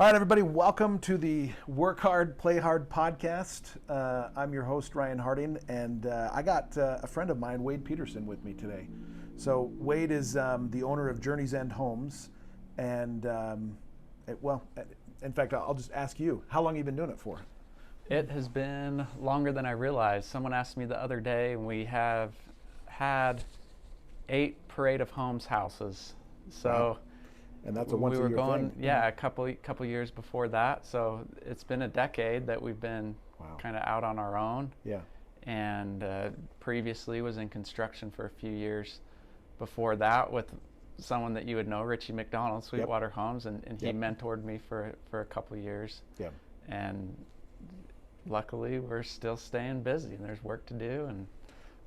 All right, everybody, welcome to the Work Hard, Play Hard podcast. I'm your host, Ryan Harding, and I got a friend of mine, Wade Peterson, with me today. So Wade is the owner of Journey's End Homes, and in fact, I'll just ask you, how long have you been doing it for? It has been longer than I realized. Someone asked me the other day, and we have had 8 Parade of Homes houses. So. Wow. And that's a once-a-year thing. We were going, yeah, a couple years before that. So it's been a decade that we've been kind of out on our own. Yeah. And previously was in construction for a few years before that with someone that you would know, Richie McDonald, Sweetwater Homes, and he mentored me for a couple of years. Yeah. And luckily, we're still staying busy, and there's work to do, and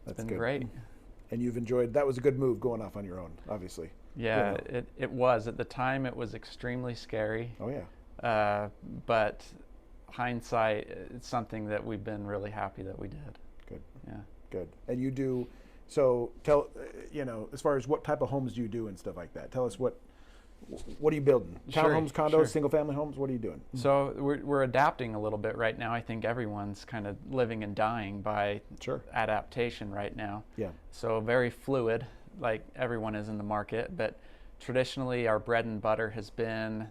it's been great. And you've enjoyed, that was a good move going off on your own, obviously. Yeah, it was. At the time, it was extremely scary. Oh, yeah. But hindsight, it's something that we've been really happy that we did. Good. Yeah. Good. And you do, so tell, as far as what type of homes do you do and stuff like that? Tell us what are you building? Townhomes, condos, single-family homes? What are you doing? So we're adapting a little bit right now. I think everyone's kind of living and dying by adaptation right now. Yeah. So very fluid, like everyone is in the market. But traditionally, our bread and butter has been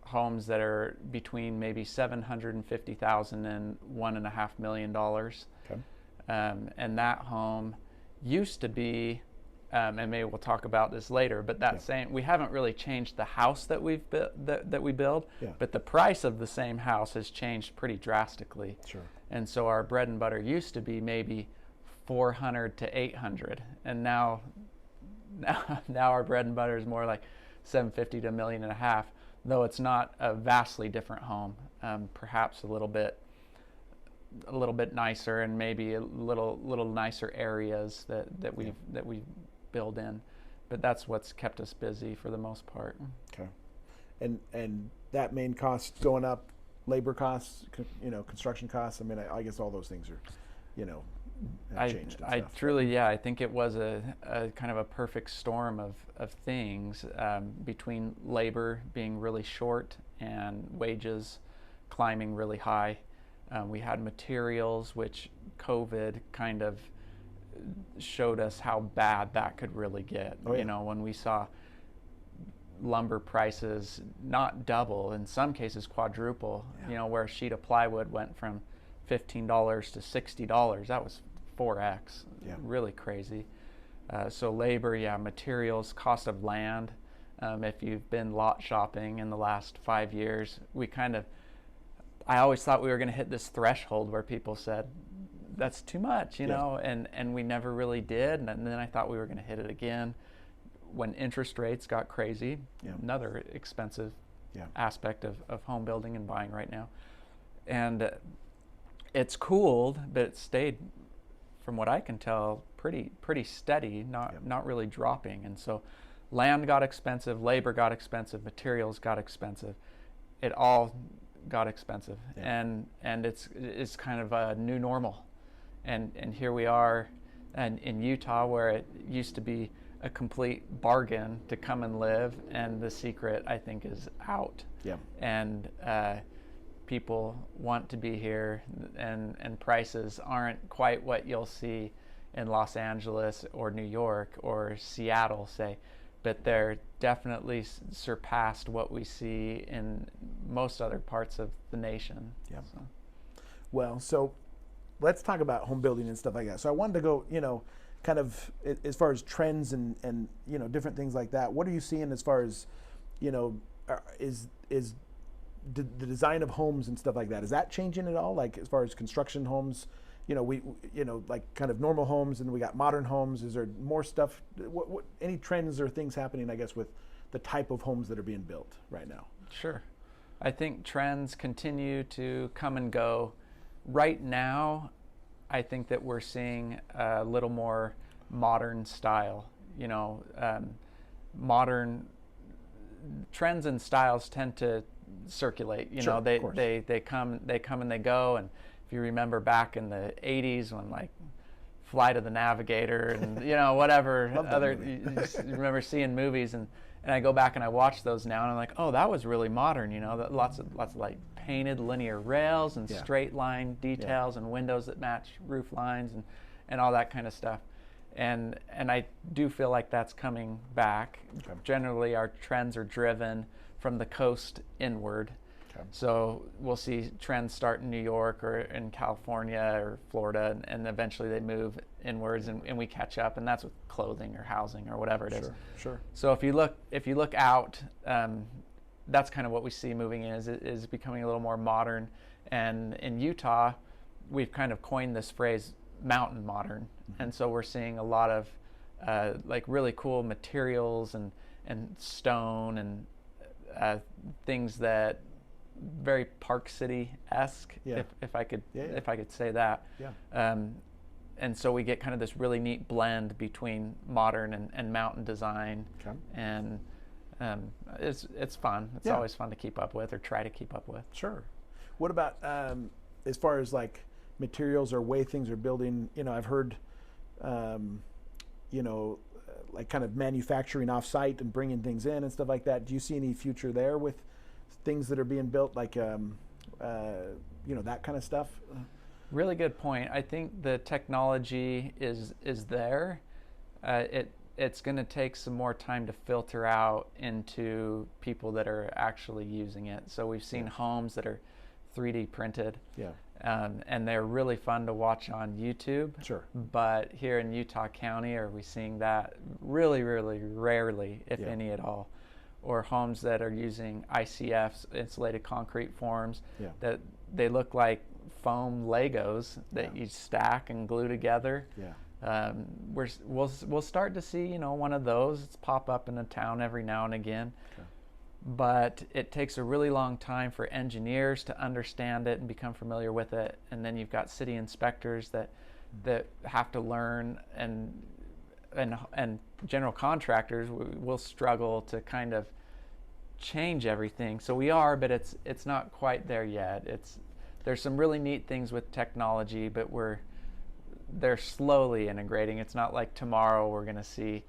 homes that are between maybe $750,000 and $1.5 million. Okay. And that home used to be. And maybe we'll talk about this later, but we haven't really changed the house that we build, but the price of the same house has changed pretty drastically. Sure. And so our bread and butter used to be maybe 400 to 800, and now our bread and butter is more like 750 to $1.5 million, though it's not a vastly different home. Perhaps a little bit nicer, and maybe a little nicer areas that we build in, but that's what's kept us busy for the most part. Okay. And that main cost going up, labor costs, construction costs. I mean, I guess all those things are, have changed. I truly, I think it was a kind of a perfect storm of things between labor being really short and wages climbing really high. We had materials, which COVID kind of showed us how bad that could really get. Oh, yeah. When we saw lumber prices not double, in some cases quadruple, where a sheet of plywood went from $15 to $60, that was 4x. Really crazy. So labor, materials, cost of land. If you've been lot shopping in the last 5 years, I always thought we were going to hit this threshold where people said, that's too much, and we never really did. And then I thought we were going to hit it again when interest rates got crazy. Another expensive aspect of home building and buying right now. And it's cooled, but it stayed, from what I can tell, pretty steady, not really dropping. And so land got expensive, labor got expensive, materials got expensive. It all got expensive, and it's kind of a new normal. And here we are in Utah, where it used to be a complete bargain to come and live, and the secret, I think, is out. Yeah. And people want to be here, and prices aren't quite what you'll see in Los Angeles or New York or Seattle, say, but they're definitely surpassed what we see in most other parts of the nation. Yeah. Well, so let's talk about home building and stuff like that. So I wanted to go, kind of as far as trends and different things like that. What are you seeing as far as, is the design of homes and stuff like that? Is that changing at all? Like as far as construction homes, like kind of normal homes, and we got modern homes. Is there more stuff? What any trends or things happening, I guess, with the type of homes that are being built right now? Sure. I think trends continue to come and go. Right now, I think that we're seeing a little more modern style. Modern trends and styles tend to circulate. They come and they go. And if you remember back in the 80s when like Flight of the Navigator and whatever other, you remember seeing movies, and And I go back and I watch those now, and I'm like, oh, that was really modern. Lots of like painted linear rails and straight line details and windows that match roof lines and all that kind of stuff. And I do feel like that's coming back. Okay. Generally, our trends are driven from the coast inward. Okay. So we'll see trends start in New York or in California or Florida, and eventually they move inwards, and we catch up. And that's with clothing or housing or whatever it is. Sure. So if you look out, that's kind of what we see moving in is becoming a little more modern. And in Utah, we've kind of coined this phrase mountain modern. And so we're seeing a lot of like really cool materials and stone and things that very Park City-esque, if I could say that. Yeah. And so we get kind of this really neat blend between modern and mountain design. Okay. And it's fun. It's always fun to keep up with or try to keep up with. Sure. What about as far as like materials or way things are building? I've heard like kind of manufacturing off-site and bringing things in and stuff like that. Do you see any future there with things that are being built, like that kind of stuff? Really good point. I think the technology is there. It's going to take some more time to filter out into people that are actually using it. So we've seen homes that are 3D printed. Yeah. And they're really fun to watch on YouTube. Sure. But here in Utah County, are we seeing that really, really rarely, if any at all? Or homes that are using ICFs, insulated concrete forms, that they look like foam Legos that you stack and glue together. Yeah. We'll start to see one of those pop up in a town every now and again. Okay. But it takes a really long time for engineers to understand it and become familiar with it, and then you've got city inspectors that have to learn, and general contractors will struggle to kind of change everything. So we are, but it's not quite there yet. There's some really neat things with technology, but they're slowly integrating. It's not like tomorrow we're going to see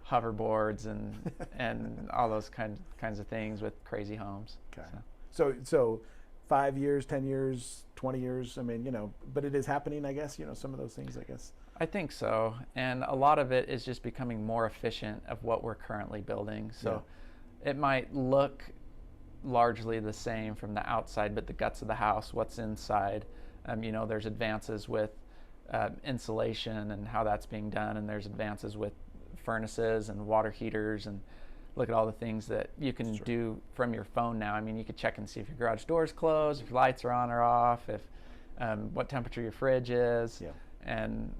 hoverboards and all those kinds of things with crazy homes. Okay. So 5 years, 10 years, 20 years, I mean, but it is happening, I guess, some of those things, I guess. I think so. And a lot of it is just becoming more efficient of what we're currently building. So it might look largely the same from the outside, but the guts of the house, what's inside, there's advances with insulation and how that's being done, and there's advances with furnaces and water heaters, and look at all the things that you can do from your phone now. I mean, you could check and see if your garage door's closed, if your lights are on or off, if what temperature your fridge is, and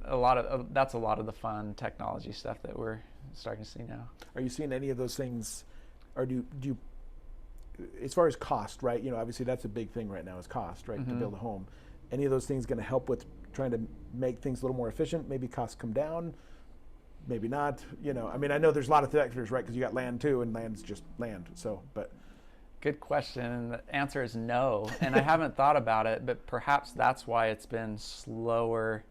that's a lot of the fun technology stuff that we're starting to see now. Are you seeing any of those things, or do you as far as cost, right? Obviously that's a big thing right now is cost, right? To build a home. Any of those things going to help with trying to make things a little more efficient? Maybe costs come down, maybe not. I mean, I know there's a lot of factors, right? Because you got land too, and land's just land. So, but good question. And the answer is no. And I haven't thought about it, but perhaps that's why it's been slower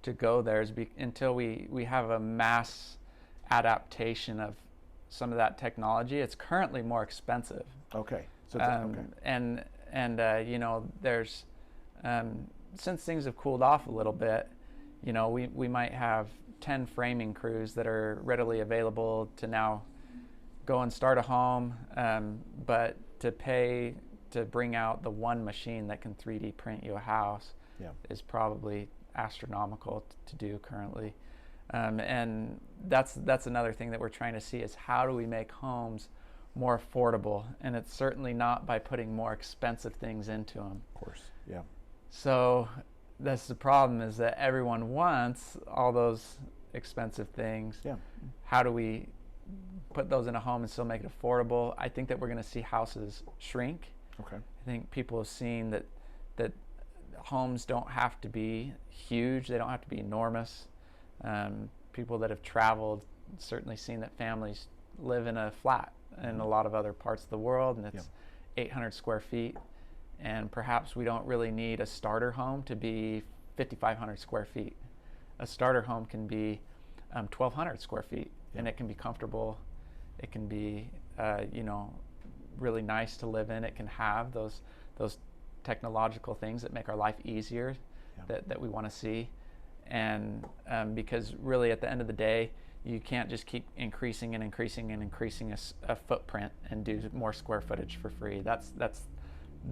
to go there, until we have a mass adaptation of some of that technology. It's currently more expensive. Okay. So there's since things have cooled off a little bit, we might have 10 framing crews that are readily available to now go and start a home, but to pay to bring out the one machine that can 3D print you a house is probably astronomical to do currently. And that's another thing that we're trying to see is how do we make homes more affordable, and it's certainly not by putting more expensive things into them. Of course, yeah. So that's the problem, is that everyone wants all those expensive things. Yeah. How do we put those in a home and still make it affordable? I think that we're going to see houses shrink. Okay. I think people have seen that homes don't have to be huge. They don't have to be enormous. People that have traveled certainly seen that families live in a flat in a lot of other parts of the world, and it's 800 square feet. And perhaps we don't really need a starter home to be 5,500 square feet. A starter home can be 1,200 square feet, and it can be comfortable It can be, really nice to live in. It can have those technological things that make our life easier, that we want to see. And because really at the end of the day, you can't just keep increasing a footprint and do more square footage for free. That's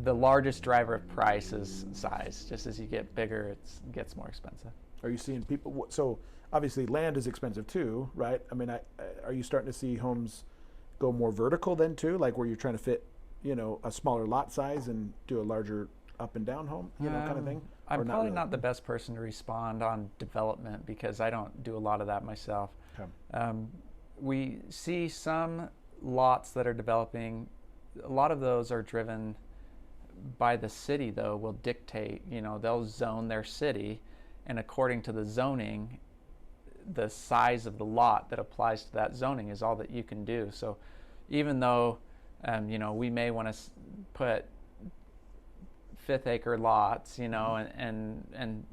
the largest driver of price is size. Just as you get bigger, it gets more expensive. Are you seeing people, so obviously land is expensive too, right? I mean, are you starting to see homes go more vertical then too, like where you're trying to fit, a smaller lot size and do a larger up and down home, kind of thing? I'm probably not the best person to respond on development because I don't do a lot of that myself. Okay. We see some lots that are developing. A lot of those are driven by the city, though, will dictate, they'll zone their city, and according to the zoning, the size of the lot that applies to that zoning is all that you can do. So even though, we may want to put fifth acre lots, and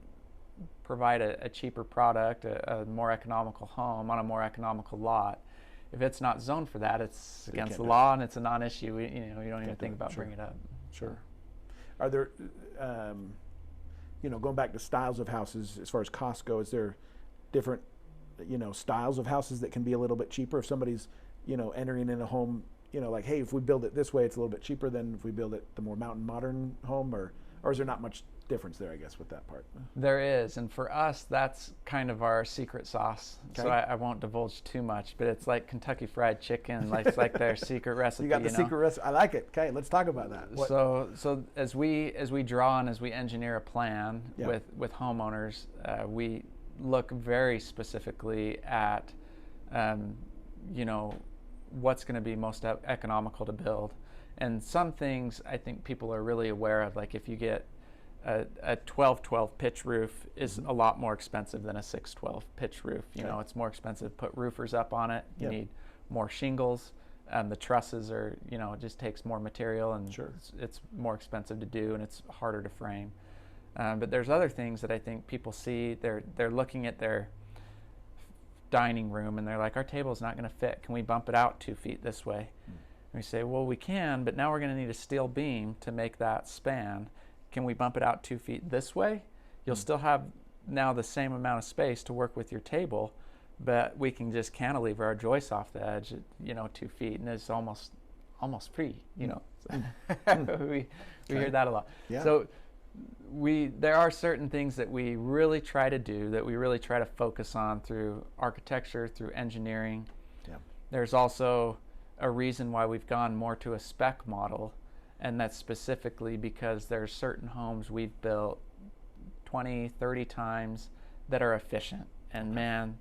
provide a cheaper product, a more economical home on a more economical lot. If it's not zoned for that, it's against the law and it's a non-issue. You don't even think about bringing it up. Sure. Are there, going back to styles of houses as far as costs go, is there different, styles of houses that can be a little bit cheaper if somebody's, entering in a home, like, hey, if we build it this way, it's a little bit cheaper than if we build it the more mountain modern home, or is there not much difference there, I guess, with that part? There is, and for us, that's kind of our secret sauce. Okay. So I won't divulge too much, but it's like Kentucky Fried Chicken, it's like their secret recipe. You got the secret recipe. I like it. Okay, let's talk about that. So as we draw and as we engineer a plan with homeowners, we look very specifically at, what's going to be most economical to build. And some things I think people are really aware of, like if you get a 12-12 pitch roof is a lot more expensive than a 6-12 pitch roof. It's more expensive to put roofers up on it. You need more shingles. The trusses are, it just takes more material, and it's more expensive to do, and it's harder to frame. But there's other things that I think people see. They're looking at their dining room and they're like, our table's not going to fit. Can we bump it out 2 feet this way? And we say, well, we can, but now we're going to need a steel beam to make that span. Can we bump it out 2 feet this way? You'll still have now the same amount of space to work with your table, but we can just cantilever our joists off the edge at 2 feet, and it's almost free. We hear that a lot. Yeah. So there are certain things that we really try to do, that we really try to focus on through architecture, through engineering. Yeah. There's also a reason why we've gone more to a spec model, and that's specifically because there's certain homes we've built 20, 30 times that are efficient. And man,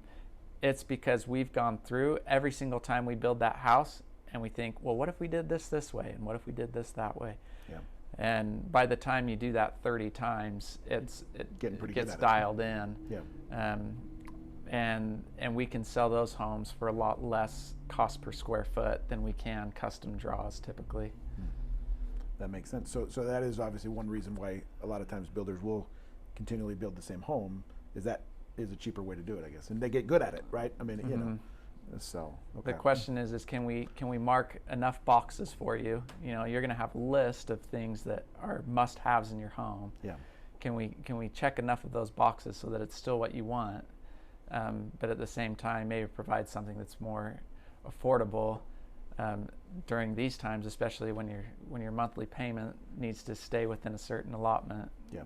it's because we've gone through every single time we build that house and we think, well, what if we did this way? And what if we did this that way? Yeah. And by the time you do that 30 times, it gets dialed in. Yeah. And we can sell those homes for a lot less cost per square foot than we can custom draws typically. That makes sense. So that is obviously one reason why a lot of times builders will continually build the same home, is that is a cheaper way to do it, I guess. And they get good at it, right? I mean, so. Okay. The question is can we mark enough boxes for you? You're going to have a list of things that are must-haves in your home. Yeah. Can we check enough of those boxes so that it's still what you want, but at the same time maybe provide something that's more affordable during these times, especially when your monthly payment needs to stay within a certain allotment. Yeah.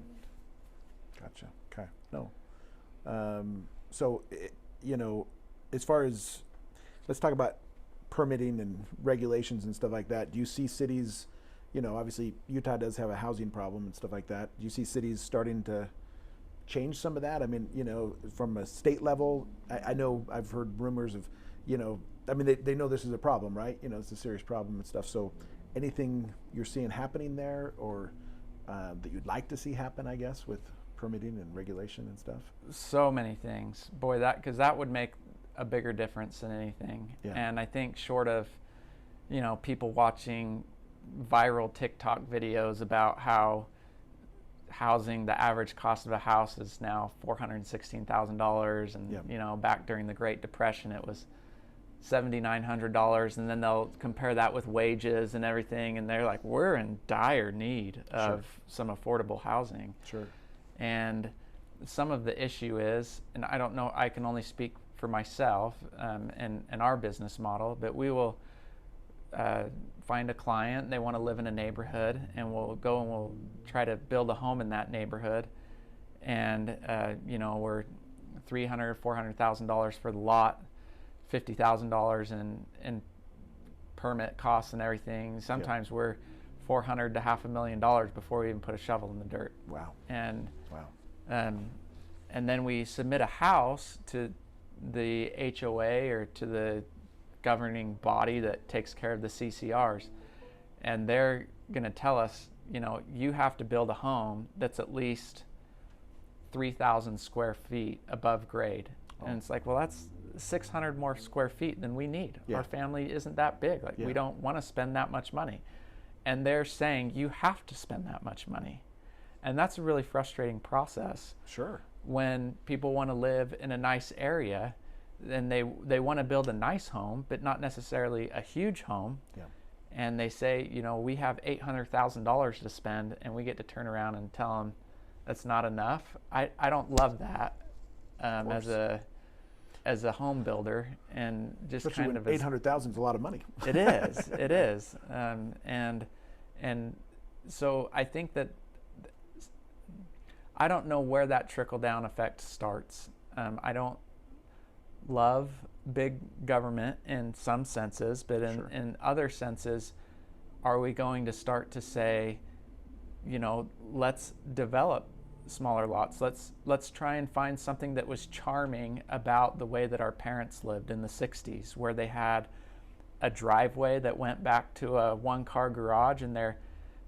Gotcha. Okay. No. So as far as, let's talk about permitting and regulations and stuff like that. Do you see cities, obviously Utah does have a housing problem and stuff like that. Do you see cities starting to change some of that? I mean, from a state level, I know I've heard rumors of, I mean, they know this is a problem, right? It's a serious problem and stuff. So anything you're seeing happening there, or that you'd like to see happen, I guess, with permitting and regulation and stuff? So many things. Boy, because that would make a bigger difference than anything. Yeah. And I think short of, people watching viral TikTok videos about how housing, the average cost of a house is now $416,000, and back during the Great Depression it was $7,900, and then they'll compare that with wages and everything, and they're like, we're in dire need of some affordable housing. Sure. And some of the issue is, and I don't know, I can only speak for myself and our business model, but we will find a client, they want to live in a neighborhood, and we'll go and we'll try to build a home in that neighborhood, and we're $300,000, $400,000 for the lot, $50,000 in permit costs and everything. Sometimes we're $400,000 to $500,000 before we even put a shovel in the dirt. Wow. And wow. And then we submit a house to the HOA or to the governing body that takes care of the CCRs, and they're going to tell us, you have to build a home that's at least 3,000 square feet above grade. Oh. And it's like, well, that's 600 more square feet than we need. Yeah. Our family isn't that big. We don't want to spend that much money. And they're saying you have to spend that much money. And that's a really frustrating process. Sure. When people want to live in a nice area, then they want to build a nice home, but not necessarily a huge home. Yeah. And they say, we have $800,000 to spend, and we get to turn around and tell them that's not enough. I don't love that as a home builder, and just especially kind of $800,000 is a lot of money. It is. It is. And so I think that I don't know where that trickle down effect starts. I don't love big government in some senses, but in other senses, are we going to start to say, let's develop smaller lots. Let's try and find something that was charming about the way that our parents lived in the 60s, where they had a driveway that went back to a one-car garage, and they're,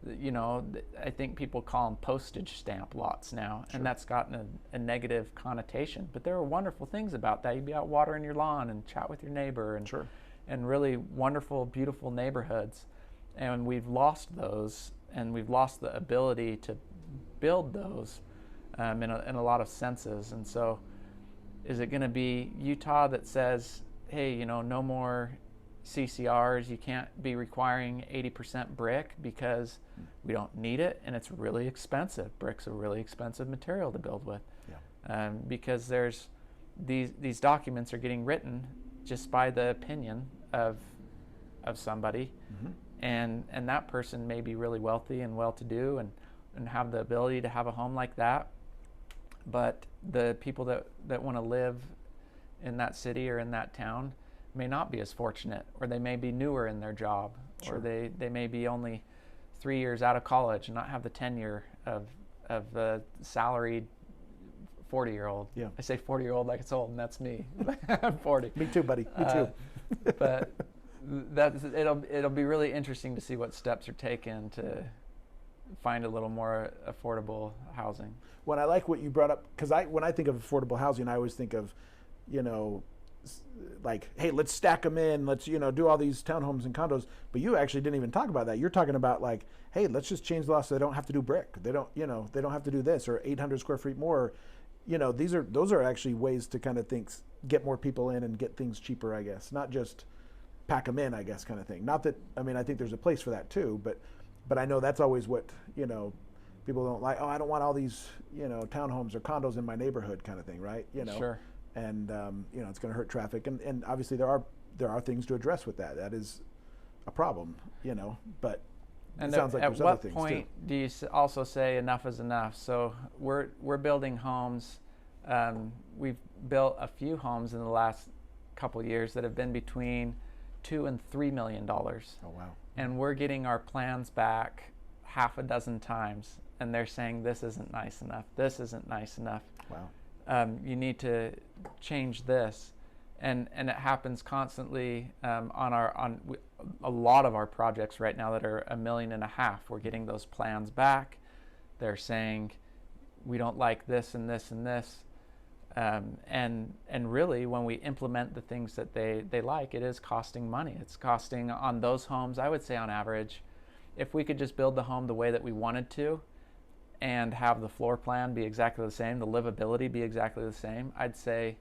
I think people call them postage stamp lots now, and that's gotten a negative connotation. But there are wonderful things about that. You'd be out watering your lawn and chat with your neighbor, and really wonderful, beautiful neighborhoods. And we've lost those, and we've lost the ability to build those in a lot of senses. And so is it going to be Utah that says, hey, no more CCRs, you can't be requiring 80% brick because we don't need it, and it's really expensive. Brick's a really expensive material to build with. Yeah. Because there's these documents are getting written just by the opinion of somebody, and that person may be really wealthy and well-to-do and have the ability to have a home like that, but the people that want to live in that city or in that town may not be as fortunate, or they may be newer in their job, or they may be only 3 years out of college and not have the tenure of a salaried 40-year-old. Yeah. I say 40-year-old like it's old, and that's me. I'm 40. Me too, buddy. Me too. But it'll be really interesting to see what steps are taken to find a little more affordable housing. Well, I like what you brought up, because when I think of affordable housing, I always think of, like, hey, let's stack them in, let's do all these townhomes and condos. But you actually didn't even talk about that. You're talking about, like, hey, let's just change the law so they don't have to do brick. They don't have to do this, or 800 square feet more. Those are actually ways to kind of get more people in and get things cheaper, I guess. Not just pack them in, I guess, kind of thing. Not that, I think there's a place for that too, but I know that's always what, people don't like. Oh, I don't want all these, townhomes or condos in my neighborhood, kind of thing, right? Sure. And it's going to hurt traffic, and obviously there are things to address with that. That is a problem, but and it sounds like there's other things too. At what point do you also say enough is enough? So we're building homes. We've built a few homes in the last couple of years that have been between $2 and $3 million. Oh wow! And we're getting our plans back half a dozen times, and they're saying this isn't nice enough. This isn't nice enough. Wow. You need to change this, and it happens constantly on a lot of our projects right now that are $1.5 million. We're getting those plans back. They're saying we don't like this and this and this, and really when we implement the things that they like, it is costing money. It's costing on those homes. I would say on average, if we could just build the home the way that we wanted to, and have the floor plan be exactly the same, the livability be exactly the same, I'd say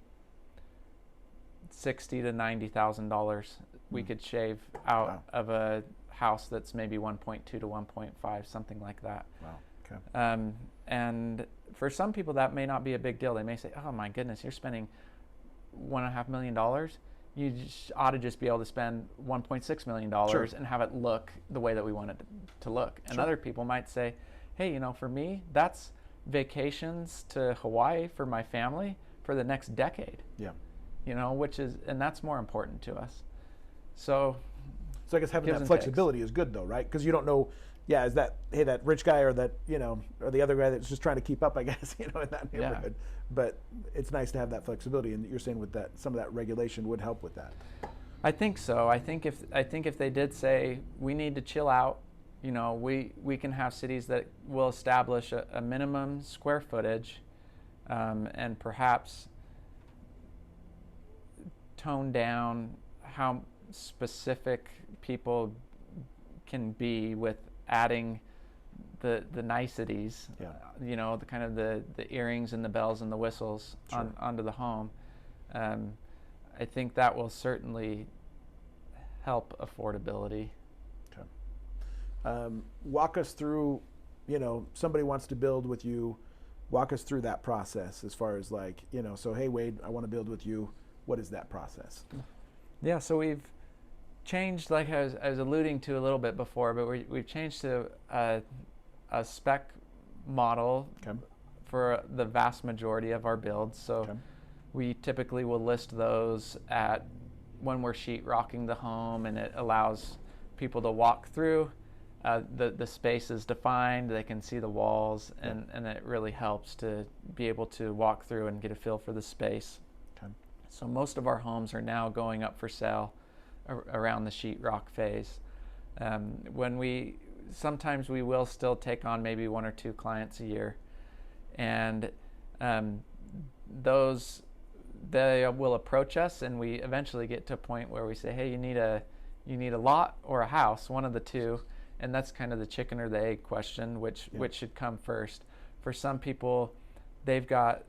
$60,000 to $90,000 we could shave out of a house that's maybe 1.2 to 1.5, something like that. Wow. Okay. And for some people that may not be a big deal. They may say, oh my goodness, you're spending $1.5 million. You ought to just be able to spend $1.6 million and have it look the way that we want it to look. And other people might say, hey, you know, for me, that's vacations to Hawaii for my family for the next decade. Yeah. You know, and that's more important to us. So I guess having that flexibility is good though, right? Because you don't know, is that, hey, that rich guy or that, you know, or the other guy that's just trying to keep up, I guess, you know, in that neighborhood. But it's nice to have that flexibility, and you're saying with that, some of that regulation would help with that. I think so. I think if they did say we need to chill out, you know, we can have cities that will establish a minimum square footage, and perhaps tone down how specific people can be with adding the niceties, you know, the kind of the earrings and the bells and the whistles onto the home. I think that will certainly help affordability. Okay. Walk us through, you know, somebody wants to build with you. Walk us through that process as far as like, you know, so hey Wade, I want to build with you. What is that process? Yeah, so we've changed, like I was alluding to a little bit before, but we've changed to a spec model for the vast majority of our builds. So we typically will list those at when we're sheetrocking the home, and it allows people to walk through. The space is defined, they can see the walls, and it really helps to be able to walk through and get a feel for the space. So most of our homes are now going up for sale around the sheetrock phase. Sometimes we will still take on maybe 1 or 2 clients a year, and they will approach us, and we eventually get to a point where we say, hey, you need a lot or a house, one of the two, and that's kind of the chicken or the egg question, which should come first. For some people, they've got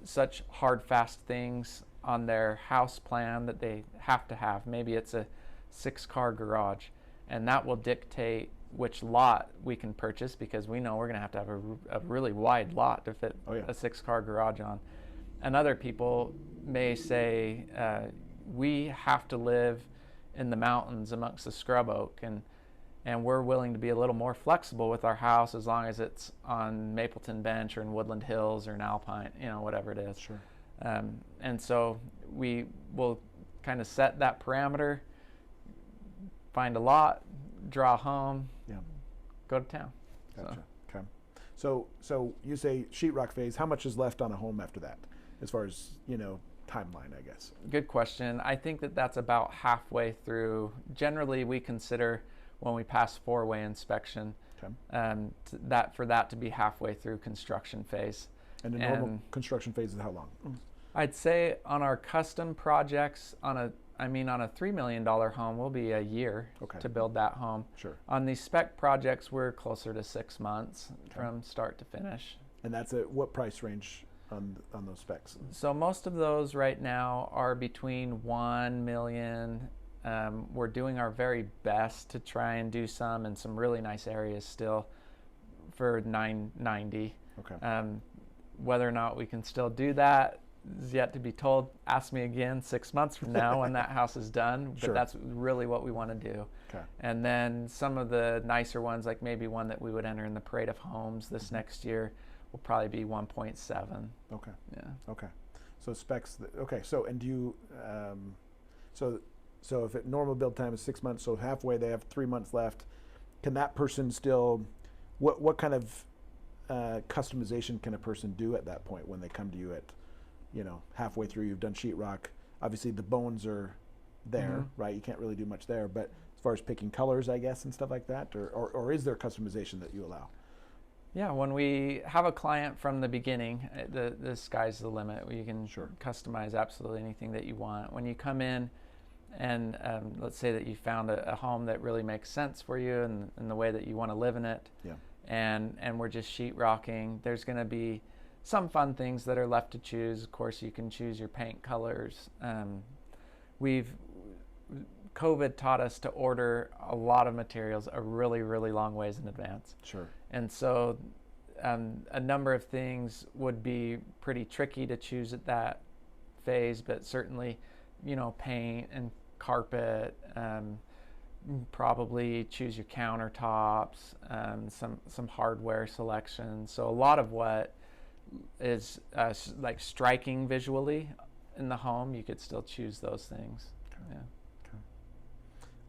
such hard, fast things on their house plan that they have to have. Maybe it's a 6-car garage, and that will dictate which lot we can purchase, because we know we're going to have a really wide lot to fit a 6-car garage on. And other people may say, we have to live in the mountains amongst the scrub oak, and we're willing to be a little more flexible with our house as long as it's on Mapleton Bench or in Woodland Hills or in Alpine, you know, whatever it is. Sure. And so we will kind of set that parameter, find a lot, draw a home, go to town. Gotcha. Okay. So you say sheetrock phase. How much is left on a home after that, as far as, you know, timeline, I guess? Good question. I think that's about halfway through. Generally, we consider when we pass 4-way inspection, for that to be halfway through construction phase. And the normal construction phase is how long? I'd say on our custom projects, on a $3 million home, will be a year to build that home. Sure. On these spec projects, we're closer to 6 months from start to finish. And that's at what price range on those specs? So most of those right now are between $1 million. We're doing our very best to try and do some in some really nice areas still for $990. Okay. Whether or not we can still do that is yet to be told. Ask me again 6 months from now when that house is done. But that's really what we want to do. Okay. And then some of the nicer ones, like maybe one that we would enter in the Parade of Homes this next year, will probably be 1.7. Okay. Yeah. Okay. So specs. Okay. So and do you? So if normal build time is 6 months, so halfway they have 3 months left. Can that person still? What kind of customization can a person do at that point when they come to you at, you know, halfway through? You've done sheetrock. Obviously the bones are there, right? You can't really do much there, but as far as picking colors, I guess, and stuff like that, or is there customization that you allow? Yeah, when we have a client from the beginning, the sky's the limit. You can customize absolutely anything that you want. When you come in and let's say that you found a home that really makes sense for you and the way that you want to live in it, and we're just sheetrocking, there's going to be some fun things that are left to choose. Of course, you can choose your paint colors. we've COVID taught us to order a lot of materials a really, really long ways in advance. Sure. And so a number of things would be pretty tricky to choose at that phase, but certainly, paint and carpet, probably choose your countertops, some hardware selection. So a lot of what is like striking visually in the home, you could still choose those things. Okay. Yeah.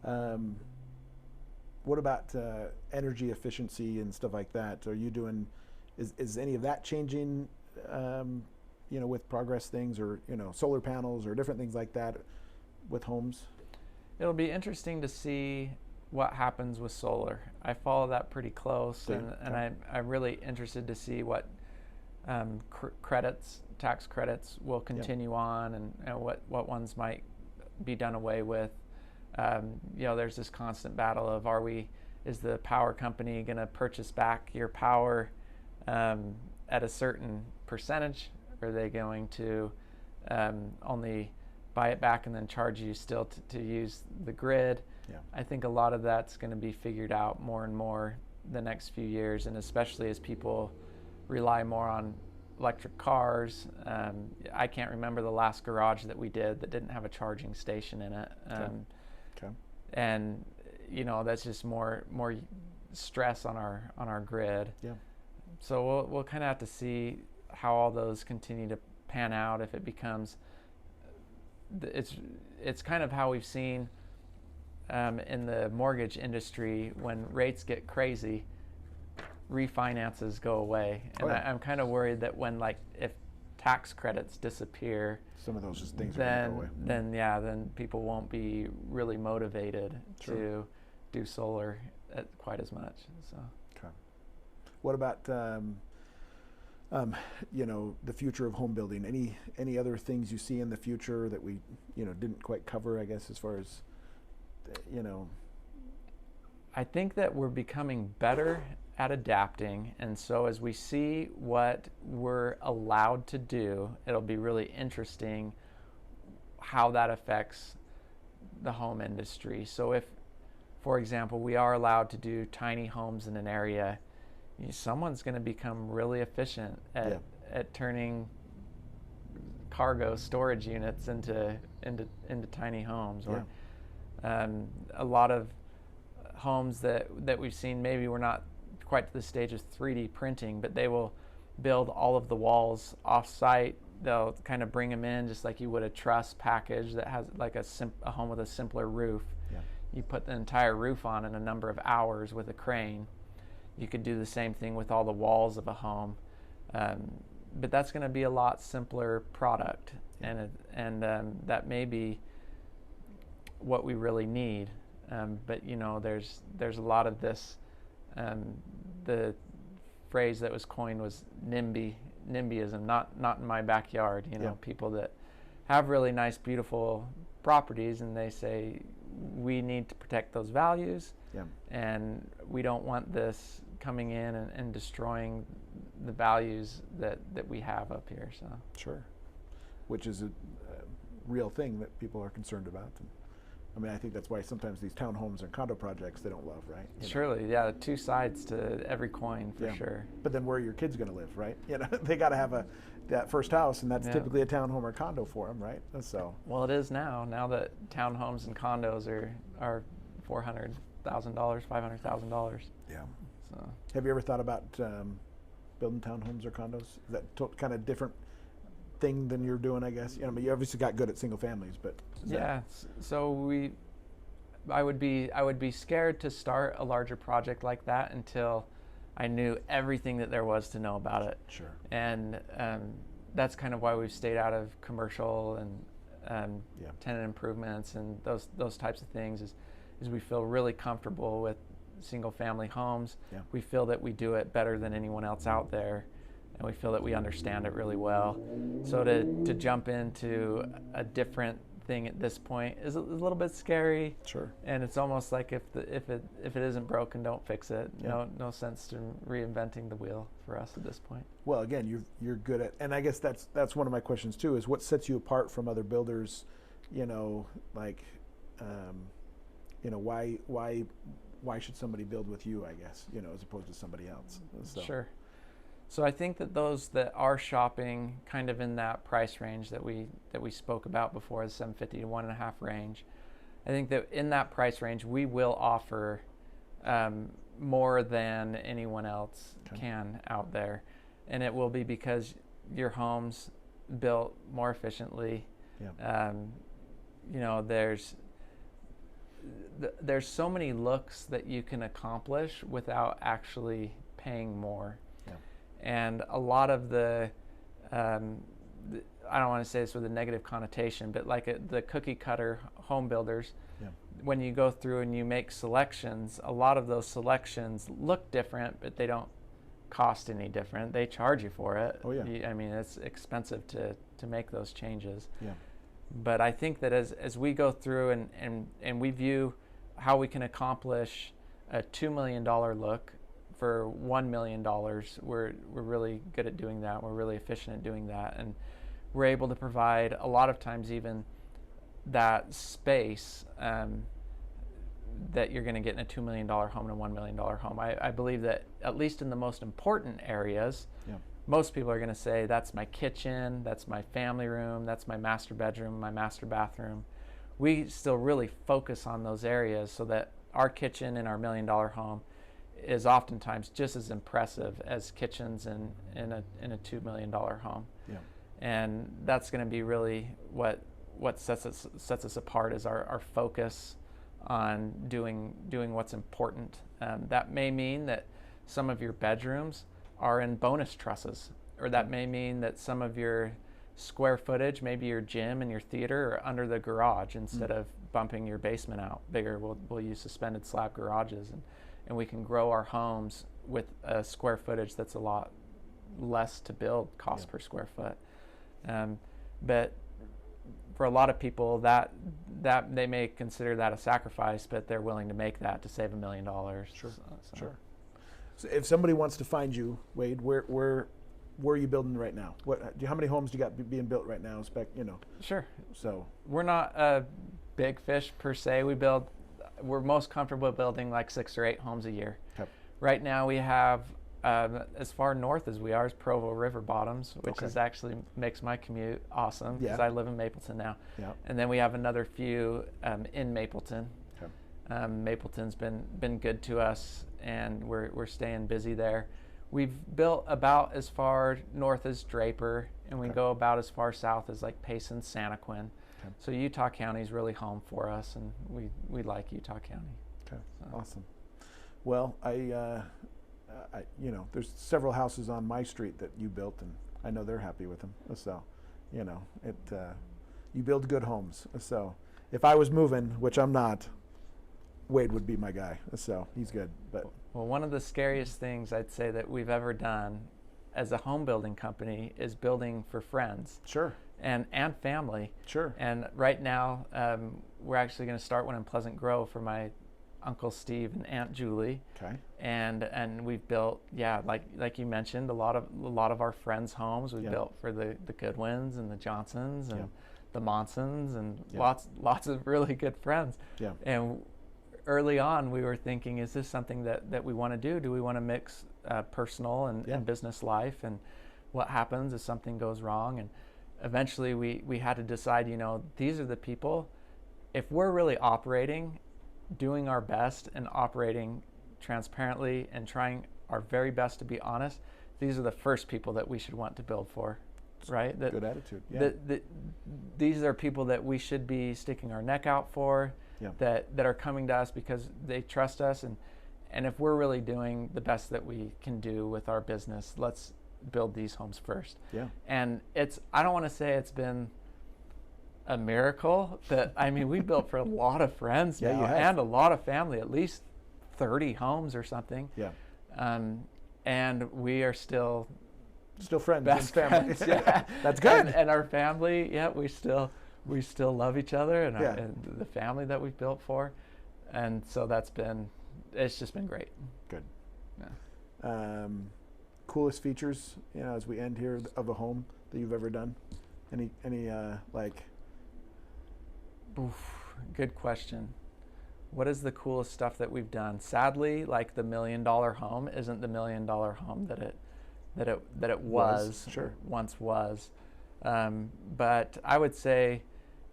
Okay. What about energy efficiency and stuff like that? Are you doing? Is any of that changing? With progress things, or solar panels or different things like that with homes? It'll be interesting to see what happens with solar. I follow that pretty close, and I'm really interested to see what tax credits will continue on, and what ones might be done away with. There's this constant battle of is the power company going to purchase back your power at a certain percentage? Or are they going to only buy it back and then charge you still to use the grid? Yeah. I think a lot of that's going to be figured out more and more the next few years, and especially as people rely more on electric cars. I can't remember the last garage that we did that didn't have a charging station in it. Okay. And that's just more stress on our grid. Yeah. So we'll kind of have to see how all those continue to pan out. If it becomes, it's kind of how we've seen in the mortgage industry, when rates get crazy, refinances go away. And I'm kind of worried that if tax credits disappear, some of those things are going to go away. Then people won't be really motivated to do solar quite as much. So. Okay. What about the future of home building? Any other things you see in the future that we didn't quite cover, I guess, as far as I think that we're becoming better at adapting, and so as we see what we're allowed to do, it'll be really interesting how that affects the home industry. So if, for example, we are allowed to do tiny homes in an area, someone's going to become really efficient at turning cargo storage units into tiny homes. Or a lot of homes that we've seen, maybe we're not quite to the stage of 3D printing, but they will build all of the walls off-site. They'll kind of bring them in just like you would a truss package that has like a home with a simpler roof. Yeah. You put the entire roof on in a number of hours with a crane. You could do the same thing with all the walls of a home, but that's going to be a lot simpler product, and that may be what we really need. But there's a lot of this. The phrase that was coined was NIMBYism, not in my backyard. People that have really nice, beautiful properties, and they say we need to protect those values. Yeah. And we don't want this coming in and destroying the values that we have up here. So sure, which is a real thing that people are concerned about. And, I think that's why sometimes these townhomes and condo projects they don't love, right? Surely, yeah, two sides to every coin for sure. But then where are your kids going to live, right? They got to have that first house, and that's typically a townhome or condo for them, right? So. Well, it is now. Now that townhomes and condos are $400,000, $500,000. Yeah. So. Have you ever thought about building townhomes or condos? Is that kind of different thing than you're doing, I guess? You obviously got good at single families, but so I would be scared to start a larger project like that until I knew everything that there was to know about it. Sure. And that's kind of why we've stayed out of commercial and tenant improvements and those types of things. Is we feel really comfortable with single family homes. Yeah. We feel that we do it better than anyone else out there, and we feel that we understand it really well. So to jump into a different thing at this point is a little bit scary. Sure. And it's almost like if it isn't broken, don't fix it. Yeah. No sense to reinventing the wheel for us at this point. Well, again, you're good at, and I guess that's one of my questions too, is what sets you apart from other builders you know, like, you know, why should somebody build with you, I guess, you know, as opposed to somebody else? So. Sure. So I think that those that are shopping kind of in that price range that we spoke about before, the 750 to 1.5 range, I think that in that price range we will offer more than anyone else can out there, and it will be because your home's built more efficiently. Yeah. You know, there's so many looks that you can accomplish without actually paying more. And a lot of the I don't want to say this with a negative connotation, but like the cookie cutter home builders, when you go through and you make selections, a lot of those selections look different, but they don't cost any different. They charge you for it. Oh, yeah. I mean, it's expensive to make those changes. Yeah. But I think that as we go through and we view how we can accomplish a $2 million look for $1 million, we're really good at doing that. We're really efficient at doing that, and we're able to provide a lot of times even that space that you're going to get in a $2 million home and a $1 million home. I believe that at least in the most important areas, most people are going to say that's my kitchen, that's my family room, that's my master bedroom, my master bathroom. We still really focus on those areas so that our kitchen in our $1 million home is oftentimes just as impressive as kitchens in a $2 million home. Yeah. And that's going to be really what sets us apart, is our focus on doing what's important. That may mean that some of your bedrooms are in bonus trusses, or that may mean that some of your square footage, maybe your gym and your theater, are under the garage instead of bumping your basement out bigger. We'll use suspended slab garages, and we can grow our homes with a square footage that's a lot less to build cost per square foot. But for a lot of people, that they may consider that a sacrifice, but they're willing to make that to save $1 million. Sure. Sure. So if somebody wants to find you, Wade, where are you building right now? How many homes do you got being built right now? You know. Sure. So we're not a big fish per se. We're most comfortable building like 6 or 8 homes a year. Okay. Right now we have, as far north as we are, is Provo River Bottoms, which is actually makes my commute awesome because I live in Mapleton now. Yeah. And then we have another few in Mapleton. Okay. Mapleton's been good to us, and we're staying busy there. We've built about as far north as Draper, and we go about as far south as like Payson, Santaquin. Okay. So Utah County is really home for us, and we like Utah County. Okay, awesome. Well, I you know, there's several houses on my street that you built, and I know they're happy with them. So, you know, you build good homes. So, if I was moving, which I'm not, Wade would be my guy. So he's good. But well, one of the scariest things I'd say that we've ever done as a home building company is building for friends. Sure. And family. Sure. And right now, we're actually going to start one in Pleasant Grove for my Uncle Steve and Aunt Julie. Okay. And we've built, like you mentioned, a lot of our friends' homes. We've built for the Goodwins and the Johnsons and the Monsons and lots of really good friends. Yeah. And early on, we were thinking, is this something that we want to do? Do we want to mix personal and business life? And what happens if something goes wrong? And eventually we had to decide, you know, these are the people, if we're really operating, doing our best and operating transparently and trying our very best to be honest, these are the first people that we should want to build for, right? Good attitude. Yeah. These are people that we should be sticking our neck out for, that are coming to us because they trust us. And if we're really doing the best that we can do with our business, let's build these homes first. Yeah. And I don't want to say it's been a miracle, but I mean, we built for a lot of friends now and a lot of family, at least 30 homes or something. Yeah. And we are still friends. Best family. Yeah. That's good. And our family, we still love each other and the family that we've built for. And so it's just been great. Good. Yeah. Coolest features, you know, as we end here, of a home that you've ever done? Any like Oof, good question. What is the coolest stuff that we've done? Sadly, like the $1 million home isn't the $1 million home that it was sure. once was. But I would say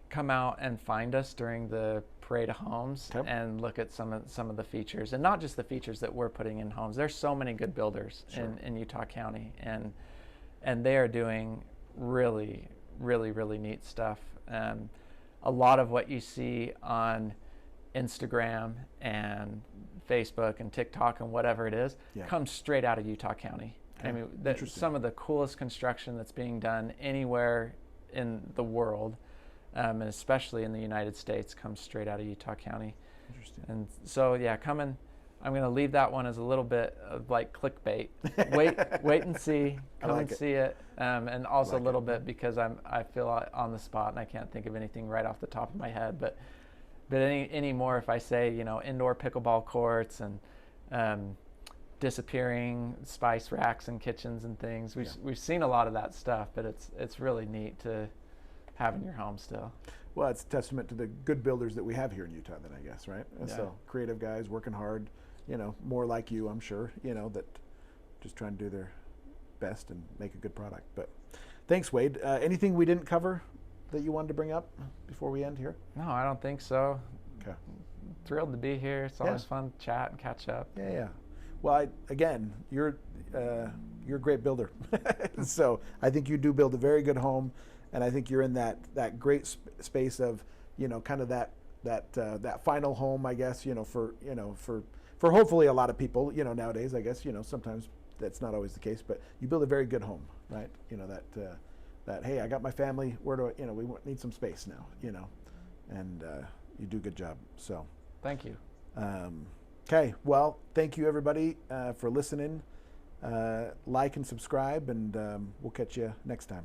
come out and find us during the parade of homes and look at some of the features, and not just the features that we're putting in homes. There's so many good builders in Utah County, and they are doing really, really, really neat stuff. A lot of what you see on Instagram and Facebook and TikTok and whatever it is comes straight out of Utah County. I mean, some of the coolest construction that's being done anywhere in the world, and especially in the United States, comes straight out of Utah County. Interesting. And so, come and I'm going to leave that one as a little bit of like clickbait. Wait and see. Come and see it. And also a little bit because I feel on the spot and I can't think of anything right off the top of my head. But any more if I say, indoor pickleball courts and disappearing spice racks and kitchens and things. We've seen a lot of that stuff, but it's really neat to have in your home still. Well, it's a testament to the good builders that we have here in Utah then, I guess, right? And so creative guys working hard, more like you, I'm sure, that just trying to do their best and make a good product. But thanks, Wade. Anything we didn't cover that you wanted to bring up before we end here? No, I don't think so. Okay. Thrilled to be here. It's always fun to chat and catch up. Yeah. Well, again, you're a great builder. So I think you do build a very good home, and I think you're in that great space of, kind of that final home, I guess, for hopefully a lot of people, nowadays, I guess, sometimes that's not always the case, but you build a very good home, right? That hey, I got my family, where do I, we need some space now, and you do a good job. So thank you. Okay, well, thank you everybody for listening. Like and subscribe, and we'll catch you next time.